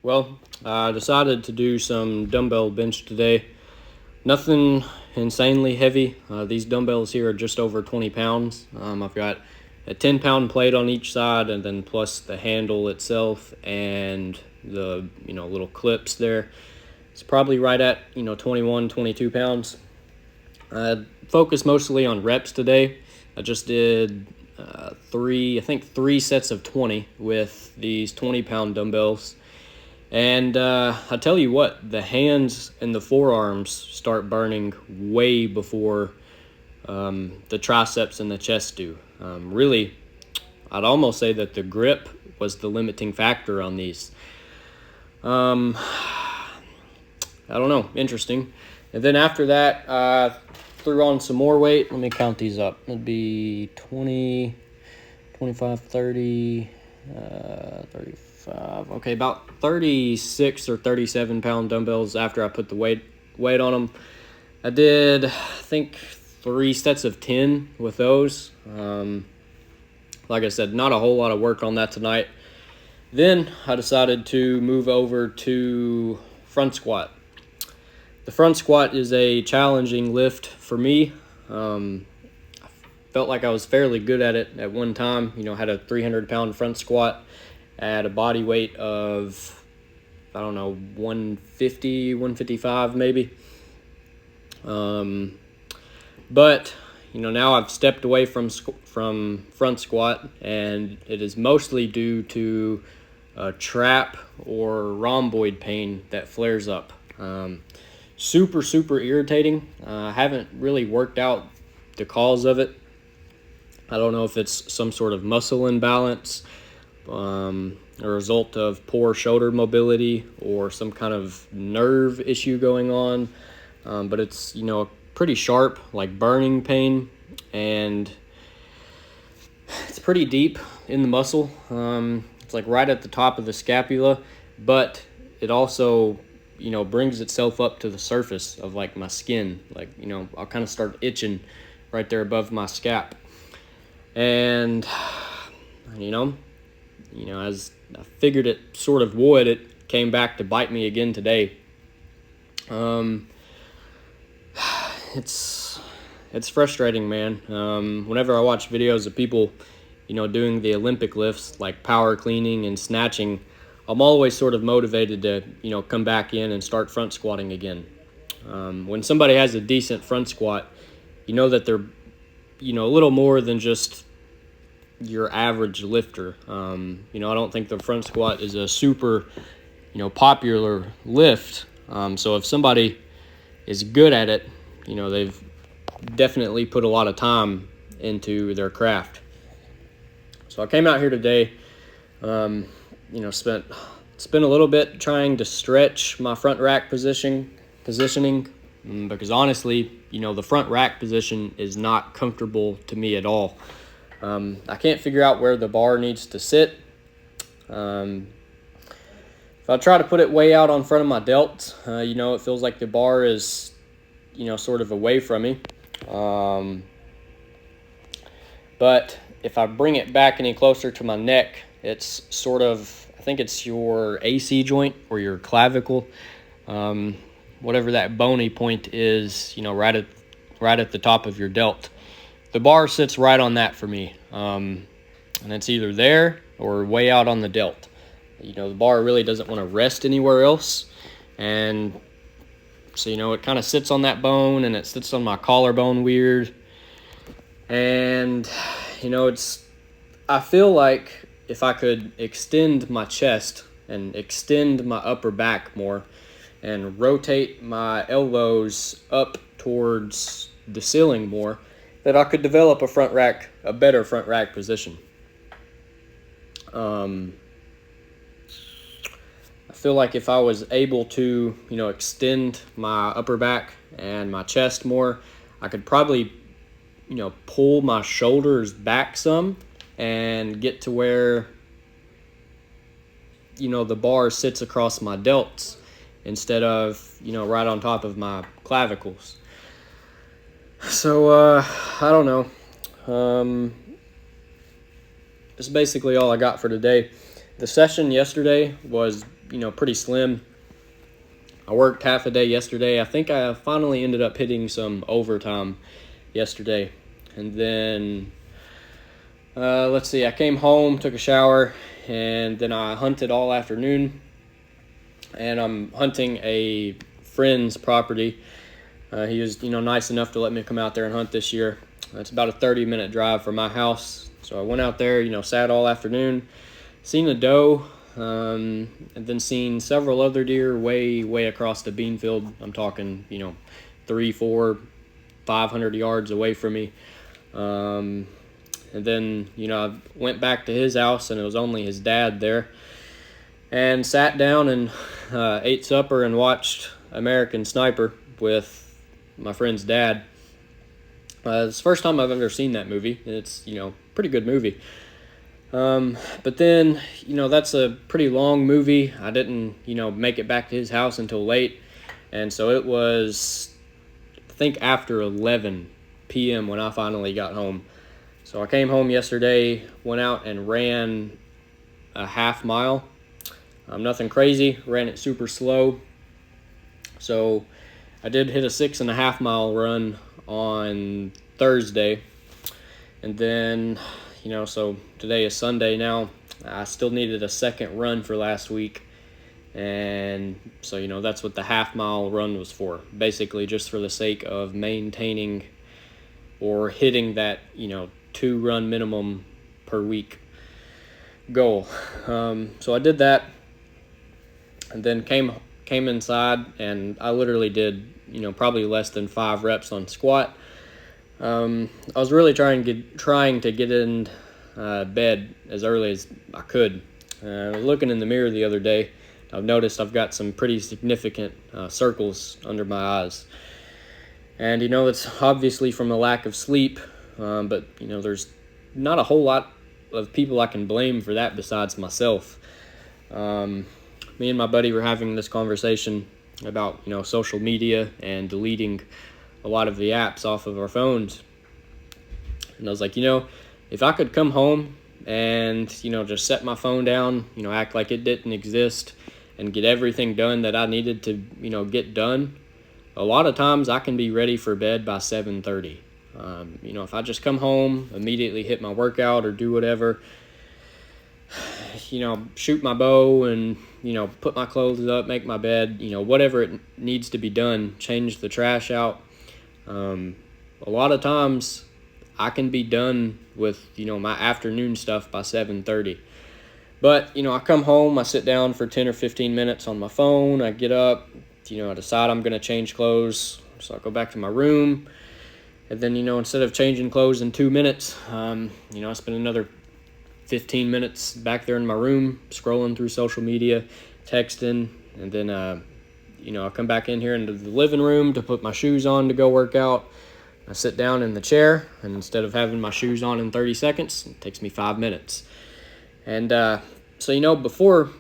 Well, I decided to do some dumbbell bench today. Nothing insanely heavy. These dumbbells here are just over 20 pounds. I've got a 10-pound plate on each side, and then plus the handle itself and the little clips there. It's probably right at 21, 22 pounds. I focused mostly on reps today. I just did three sets of 20 with these 20-pound dumbbells. And I tell you what, the hands and the forearms start burning way before the triceps and the chest do. Really, I'd almost say that the grip was the limiting factor on these. I don't know, interesting. And then after that, I threw on some more weight. Let me count these up. It'd be 20, 25, 30, 35. Okay, about 36 or 37-pound dumbbells after I put the weight on them. I did, I think, 3 sets of 10 with those. Like I said, not a whole lot of work on that tonight. Then I decided to move over to front squat. The front squat is a challenging lift for me. I felt like I was fairly good at it at one time. Had a 300-pound front squat at a body weight of, 150, 155 maybe. But now I've stepped away from front squat, and it is mostly due to a trap or rhomboid pain that flares up. Super irritating. I haven't really worked out the cause of it. I don't know if it's some sort of muscle imbalance, a result of poor shoulder mobility, or some kind of nerve issue going on. But it's, pretty sharp, like burning pain, and it's pretty deep in the muscle. It's like right at the top of the scapula, but it also, brings itself up to the surface of like my skin. Like, I'll kind of start itching right there above my scap. And, as I figured it sort of would, it came back to bite me again today. It's frustrating, man. Whenever I watch videos of people, doing the Olympic lifts like power cleaning and snatching, I'm always sort of motivated to, come back in and start front squatting again. When somebody has a decent front squat, that they're, a little more than just your average lifter. I don't think the front squat is a super, popular lift. So if somebody is good at it, they've definitely put a lot of time into their craft. So I came out here today, spent a little bit trying to stretch my front rack positioning, because honestly, the front rack position is not comfortable to me at all. I can't figure out where the bar needs to sit. If I try to put it way out on front of my delt, it feels like the bar is, sort of away from me. But if I bring it back any closer to my neck, it's sort of, I think it's your AC joint or your clavicle, whatever that bony point is, right at the top of your delt. The bar sits right on that for me, and it's either there or way out on the delt. The bar really doesn't want to rest anywhere else, and so, it kind of sits on that bone, and it sits on my collarbone weird. And, I feel like if I could extend my chest and extend my upper back more and rotate my elbows up towards the ceiling more, that I could develop a better front rack position. I feel like if I was able to, extend my upper back and my chest more, I could probably, pull my shoulders back some and get to where, the bar sits across my delts instead of, right on top of my clavicles. So, I don't know. That's basically all I got for today. The session yesterday was pretty slim. I worked half a day yesterday. I think I finally ended up hitting some overtime yesterday. And then, let's see, I came home, took a shower, and then I hunted all afternoon. And I'm hunting a friend's property. He was, nice enough to let me come out there and hunt this year. It's about a 30-minute drive from my house. So I went out there, sat all afternoon, seen a doe, and then seen several other deer way across the bean field. I'm talking, 300, 400, 500 yards away from me. And then, I went back to his house, and it was only his dad there. And sat down and ate supper and watched American Sniper with my friend's dad. It's the first time I've ever seen that movie. It's, pretty good movie. But then, that's a pretty long movie. I didn't, make it back to his house until late. And so it was, I think, after 11 p.m. when I finally got home. So I came home yesterday, went out and ran a half mile. Nothing crazy, ran it super slow. So I did hit a 6.5 mile run on Thursday. And then, so today is Sunday now. I still needed a second run for last week. And so, that's what the half mile run was for. Basically just for the sake of maintaining or hitting that, 2 run minimum per week goal. So I did that. And then came inside, and I literally did, probably less than 5 reps on squat. I was really trying to get in bed as early as I could. I was looking in the mirror the other day. I've noticed I've got some pretty significant circles under my eyes. And, it's obviously from a lack of sleep, but, there's not a whole lot of people I can blame for that besides myself. Me and my buddy were having this conversation about, social media and deleting a lot of the apps off of our phones. And I was like, if I could come home and, just set my phone down, act like it didn't exist and get everything done that I needed to, get done, a lot of times I can be ready for bed by 7:30. If I just come home, immediately hit my workout or do whatever, shoot my bow and, put my clothes up, make my bed, whatever it needs to be done, change the trash out. A lot of times I can be done with, my afternoon stuff by 7:30. But, I come home, I sit down for 10 or 15 minutes on my phone, I get up, I decide I'm going to change clothes, so I go back to my room, and then, instead of changing clothes in 2 minutes, I spend another 15 minutes back there in my room, scrolling through social media, texting, and then, I come back in here into the living room to put my shoes on to go work out. I sit down in the chair, and instead of having my shoes on in 30 seconds, it takes me 5 minutes. And so, before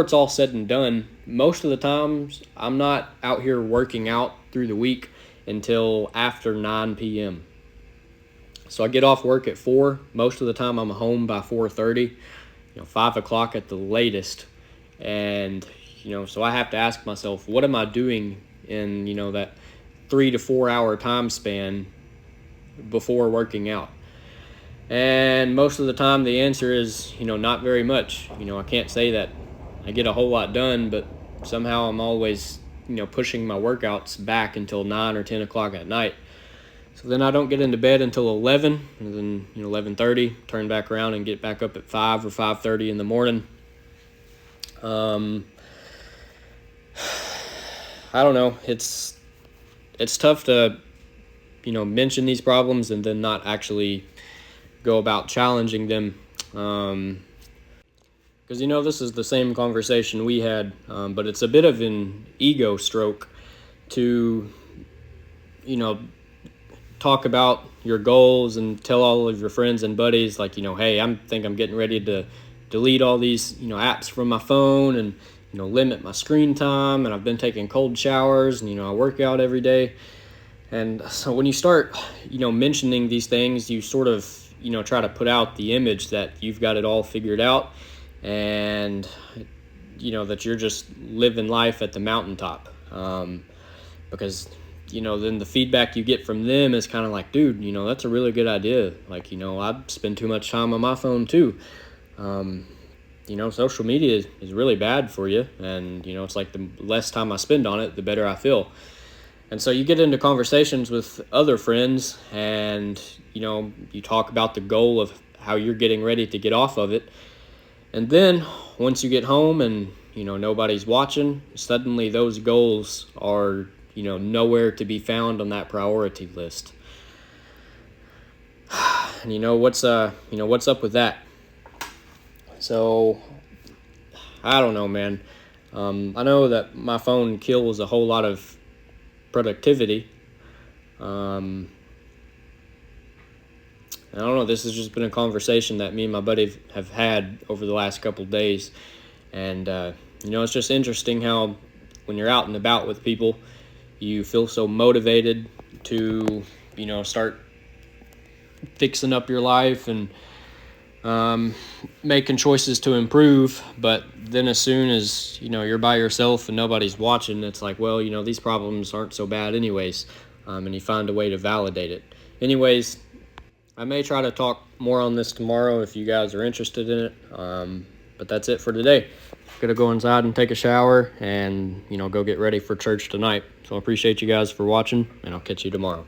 it's all said and done, most of the times I'm not out here working out through the week until after 9 p.m. So I get off work at 4. Most of the time I'm home by 4:30, 5 o'clock at the latest. And, so I have to ask myself, what am I doing in, that 3 to 4 hour time span before working out? And most of the time the answer is, not very much. I can't say that I get a whole lot done, but somehow I'm always, pushing my workouts back until 9 or 10 o'clock at night. So then I don't get into bed until 11, and then 11:30, turn back around and get back up at 5 or 5:30 in the morning. I don't know. It's tough to, mention these problems and then not actually go about challenging them. Because, this is the same conversation we had, but it's a bit of an ego stroke to, talk about your goals and tell all of your friends and buddies, like, hey, I'm getting ready to delete all these, apps from my phone and, limit my screen time, and I've been taking cold showers, and, I work out every day. And so when you start, mentioning these things, you sort of, try to put out the image that you've got it all figured out. And that you're just living life at the mountaintop. Because, then the feedback you get from them is kind of like, dude, that's a really good idea. Like, I spend too much time on my phone too. Social media is really bad for you. And, it's like the less time I spend on it, the better I feel. And so you get into conversations with other friends and, you talk about the goal of how you're getting ready to get off of it. And then once you get home and, nobody's watching, suddenly those goals are, nowhere to be found on that priority list. And what's up with that? So, I don't know, man. I know that my phone kills a whole lot of productivity. I don't know, this has just been a conversation that me and my buddy have had over the last couple of days. And, it's just interesting how when you're out and about with people, you feel so motivated to, start fixing up your life and making choices to improve. But then as soon as, you're by yourself and nobody's watching, it's like, well, these problems aren't so bad anyways. And you find a way to validate it. Anyways, I may try to talk more on this tomorrow if you guys are interested in it. But that's it for today. Gonna go inside and take a shower and, go get ready for church tonight. So I appreciate you guys for watching, and I'll catch you tomorrow.